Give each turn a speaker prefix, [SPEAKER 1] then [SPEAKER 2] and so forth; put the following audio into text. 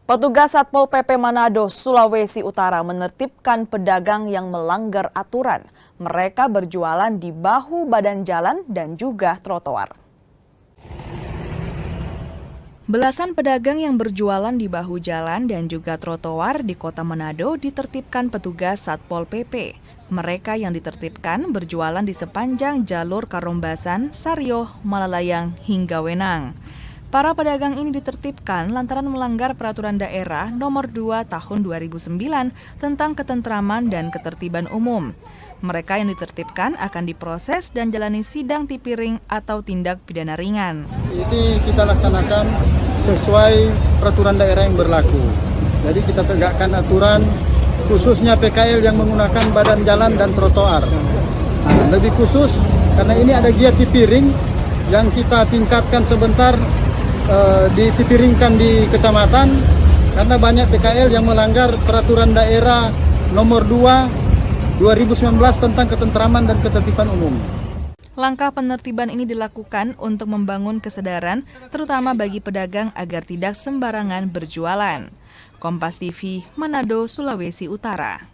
[SPEAKER 1] Petugas Satpol PP Manado, Sulawesi Utara menertibkan pedagang yang melanggar aturan. Mereka berjualan di bahu badan jalan dan juga trotoar. Belasan pedagang yang berjualan di bahu jalan dan juga trotoar di kota Manado ditertibkan petugas Satpol PP. Mereka yang ditertibkan berjualan di sepanjang jalur Karombasan, Sario, Malalayang, hingga Wenang. Para pedagang ini ditertibkan lantaran melanggar peraturan daerah nomor 2 tahun 2009 tentang ketentraman dan ketertiban umum. Mereka yang ditertibkan akan diproses dan jalani sidang tipiring atau tindak pidana ringan.
[SPEAKER 2] Ini kita laksanakan sesuai peraturan daerah yang berlaku. Jadi kita tegakkan aturan khususnya PKL yang menggunakan badan jalan dan trotoar. Lebih khusus karena ini ada giat tipiring yang kita tingkatkan sebentar, ditipiringkan di kecamatan karena banyak PKL yang melanggar peraturan daerah nomor 2 2019 tentang ketentraman dan ketertiban umum.
[SPEAKER 1] Langkah penertiban ini dilakukan untuk membangun kesadaran terutama bagi pedagang agar tidak sembarangan berjualan. Kompas TV, Manado, Sulawesi Utara.